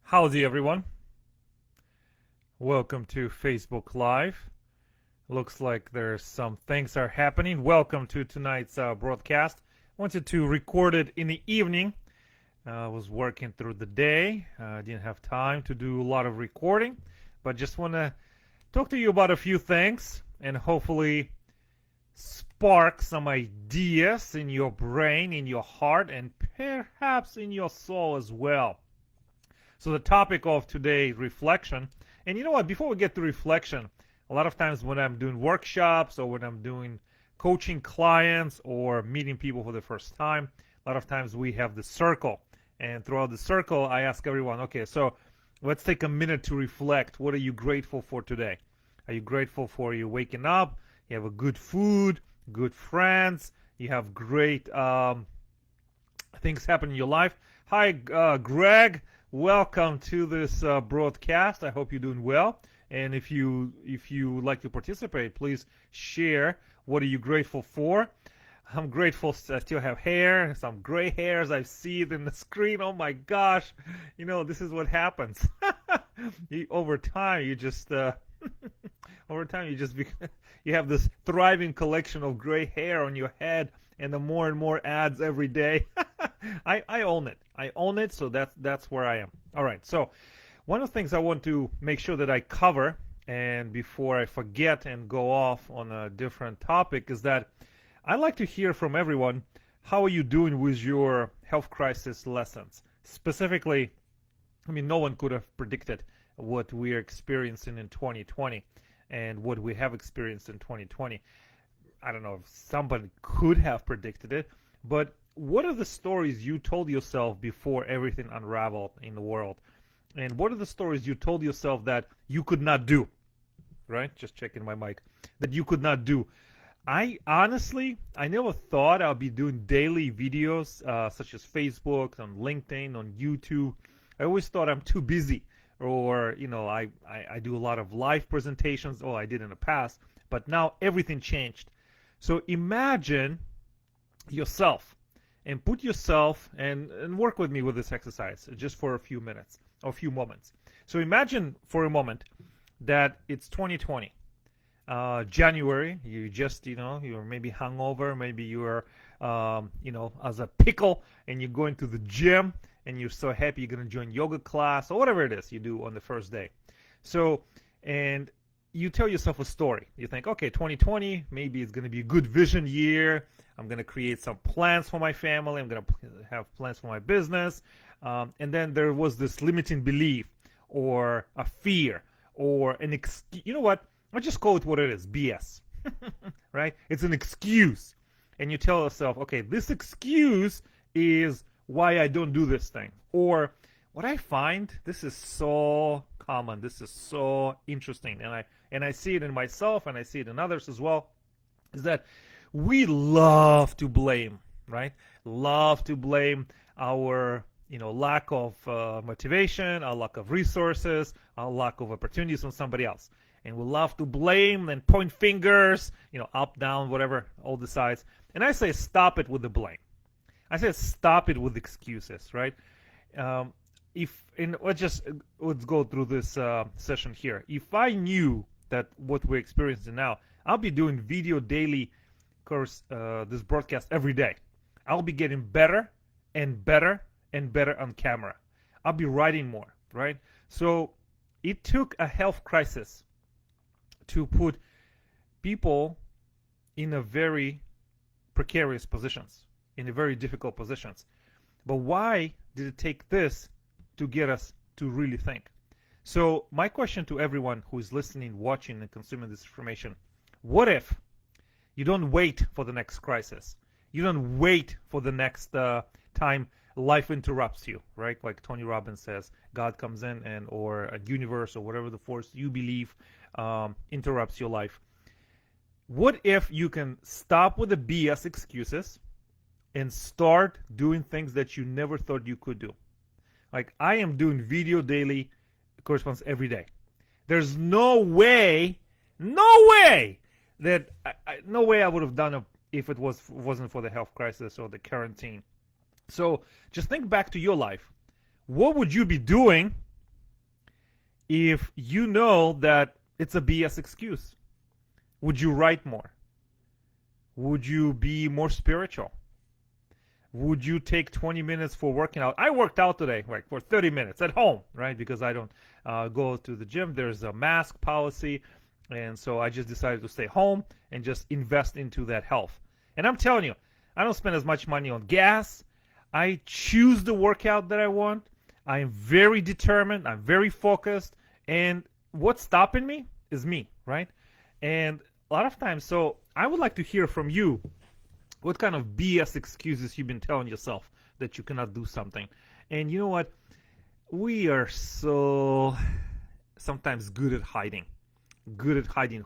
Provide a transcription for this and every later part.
Howdy everyone. Welcome to Facebook Live. Looks like there's some things are happening. Welcome to tonight's broadcast. Wanted to record it in the evening. I was working through the day. Didn't have time to do a lot of recording, but just want to talk to you about a few things and hopefully spark some ideas in your brain, in your heart, and perhaps in your soul as well. So the topic of today, reflection. And you know what, before we get to reflection, a lot of times when I'm doing workshops or when I'm doing coaching clients or meeting people for the first time, a lot of times we have the circle. And throughout the circle, I ask everyone, okay, so let's take a minute to reflect. What are you grateful for today? Are you grateful for you waking up? You have a good food, good friends, you have great things happen in your life. Hi, Greg. Welcome to this broadcast. I hope you're doing well. And if you would like to participate, please share what are you grateful for. I'm grateful I still have hair, some gray hairs. I see it in the screen. Oh my gosh. You know, this is what happens. Over time, you just you have this thriving collection of gray hair on your head, and the more and more ads every day. I own it. I own it, so that's where I am. All right, so one of the things I want to make sure that I cover, and before I forget and go off on a different topic, is that I like to hear from everyone, how are you doing with your health crisis lessons? Specifically, I mean, no one could have predicted what we're experiencing in 2020 and what we have experienced in 2020. I don't know if somebody could have predicted it, but what are the stories you told yourself before everything unraveled in the world? And what are the stories you told yourself that you could not do? Right? Just checking my mic. That you could not do. I never thought I'll be doing daily videos such as Facebook, on LinkedIn, on YouTube. I always thought I'm too busy, or you know, I do a lot of live presentations. Oh, I did in the past, but now everything changed. So imagine yourself and put yourself and work with me with this exercise just for a few minutes or a few moments. So imagine for a moment that it's 2020. January, you just, you're maybe hungover, maybe you're, as a pickle, and you're going to the gym, and you're so happy you're going to join yoga class, or whatever it is you do on the first day. So, and you tell yourself a story. You think, okay, 2020, maybe it's going to be a good vision year. I'm going to create some plans for my family. I'm going to have plans for my business. And then there was this limiting belief or a fear or an excuse. You know what? I'll just call it what it is, BS, right? It's an excuse. And you tell yourself, okay, this excuse is why I don't do this thing. Or what I find, this is so common, this is so interesting, and I see it in myself and I see it in others as well, is that we love to blame, right? Love to blame our lack of motivation, our lack of resources, our lack of opportunities on somebody else. And we love to blame and point fingers, up, down, whatever, all the sides. And I say stop it with the blame. I say stop it with excuses, right? Let's go through this session here. If I knew that what we're experiencing now, I'll be doing video daily course, this broadcast every day. I'll be getting better and better and better on camera. I'll be writing more, right? So it took a health crisis to put people in a very precarious positions, in a very difficult positions. But why did it take this to get us to really think? So my question to everyone who is listening, watching, and consuming this information, what if you don't wait for the next crisis? You don't wait for the next time life interrupts you, right? Like Tony Robbins says, God comes in or a universe or whatever the force you believe interrupts your life. What if you can stop with the BS excuses and start doing things that you never thought you could do? Like I am doing video daily correspondence every day. There's no way that I would have done it if it wasn't for the health crisis or the quarantine. So just think back to your life. What would you be doing if you know that it's a BS excuse? Would you write more? Would you be more spiritual? Would you take 20 minutes for working out? I worked out today, like for 30 minutes at home, right? Because I don't go to the gym. There's a mask policy. And so I just decided to stay home and just invest into that health. And I'm telling you, I don't spend as much money on gas. I choose the workout that I want. I'm very determined. I'm very focused. And what's stopping me is me, right? And a lot of times, so I would like to hear from you what kind of BS excuses you've been telling yourself that you cannot do something. And you know what? We are so sometimes good at hiding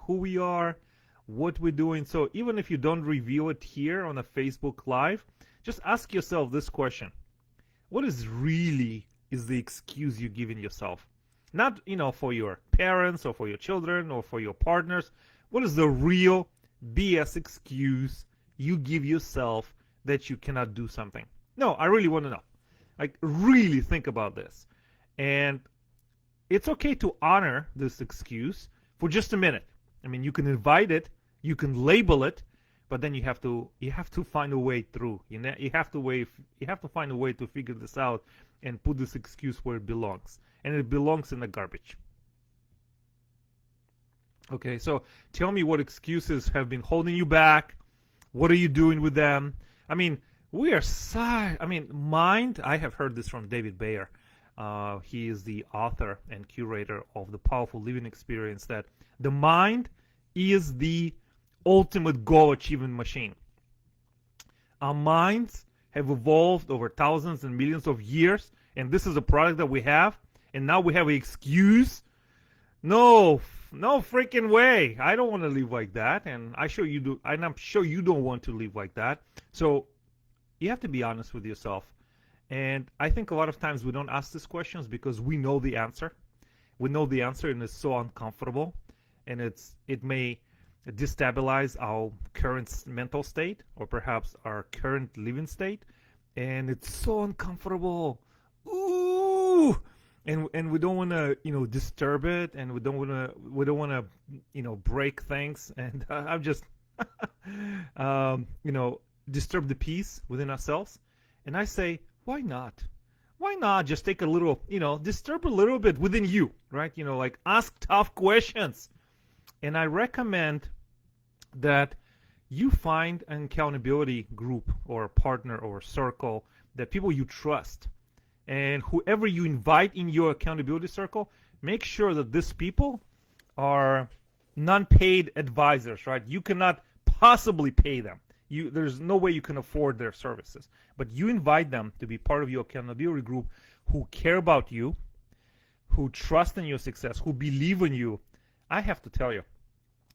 who we are, what we're doing. So even if you don't reveal it here on a Facebook Live, just ask yourself this question. What is the excuse you're giving yourself? Not, for your parents or for your children or for your partners. What is the real BS excuse you give yourself that you cannot do something? No, I really want to know. Like, really think about this. And it's okay to honor this excuse for just a minute. I mean, you can invite it, you can label it, but then you have to find a way through. You have to find a way to figure this out and put this excuse where it belongs. And it belongs in the garbage. Okay, so tell me what excuses have been holding you back. What are you doing with them? I mean, mind, I have heard this from David Bayer. He is the author and curator of the Powerful Living Experience, that the mind is the ultimate goal achievement machine. Our minds have evolved over thousands and millions of years, and this is a product that we have, and now we have an excuse. No freaking way. I don't want to live like that, and I'm sure you don't want to live like that. So you have to be honest with yourself. And I think a lot of times we don't ask these questions because we know the answer. We know the answer, and it's so uncomfortable, and it may destabilize our current mental state or perhaps our current living state, and it's so uncomfortable. Ooh, and we don't want to disturb it, and we don't want to break things, and I'm just disturb the peace within ourselves. And I say, why not? Why not just take a little, disturb a little bit within you, right? Like ask tough questions. And I recommend that you find an accountability group or a partner or a circle, that people you trust. And whoever you invite in your accountability circle, make sure that these people are non-paid advisors, right? You cannot possibly pay them. There's no way you can afford their services. But you invite them to be part of your accountability group who care about you, who trust in your success, who believe in you. I have to tell you,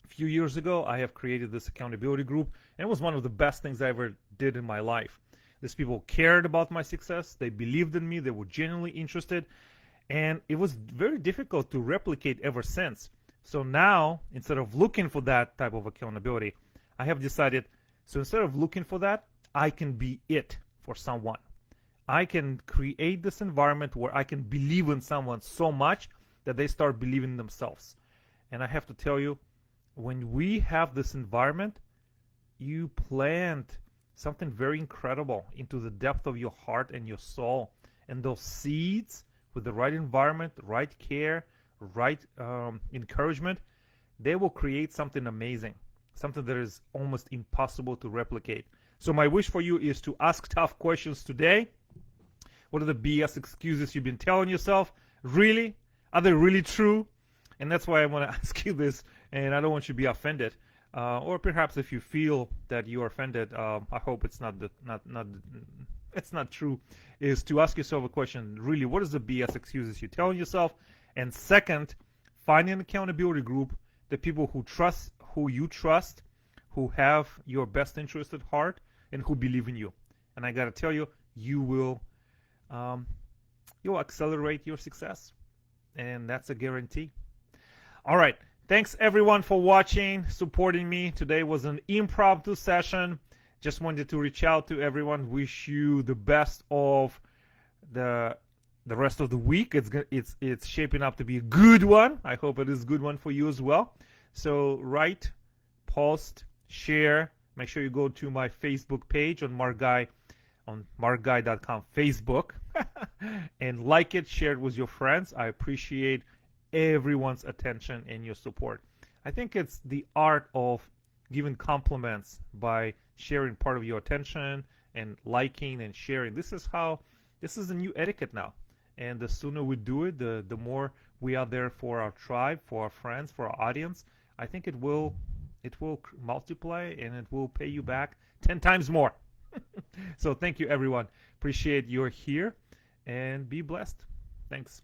a few years ago, I have created this accountability group, and it was one of the best things I ever did in my life. These people cared about my success. They believed in me. They were genuinely interested. And it was very difficult to replicate ever since. So now, instead of looking for that type of accountability, I have decided, so instead of looking for that, I can be it for someone. I can create this environment where I can believe in someone so much that they start believing in themselves. And I have to tell you, when we have this environment, you plant something very incredible into the depth of your heart and your soul. And those seeds, with the right environment, right care, right encouragement, they will create something amazing, something that is almost impossible to replicate. So my wish for you is to ask tough questions today. What are the BS excuses you've been telling yourself? Really? Are they really true? And that's why I want to ask you this, and I don't want you to be offended. Or perhaps if you feel that you are offended, I hope it's it's not true, is to ask yourself a question. Really, what is the BS excuses you're telling yourself? And second, find an accountability group, the people who you trust, who have your best interest at heart, and who believe in you. And I got to tell you, you'll accelerate your success, and that's a guarantee. All right. Thanks everyone for watching, supporting me. Today was an impromptu session. Just wanted to reach out to everyone, wish you the best of the the rest of the week. It's shaping up to be a good one. I hope it is a good one for you as well. So write, post, share. Make sure you go to my Facebook page on markguy.com Facebook and like it, share it with your friends. I appreciate everyone's attention and your support. I think it's the art of giving compliments by sharing part of your attention and liking and sharing. This is the new etiquette now. And the sooner we do it, the more we are there for our tribe, for our friends, for our audience. I think it will multiply and it will pay you back 10 times more. So thank you, everyone. Appreciate you're here and be blessed. Thanks.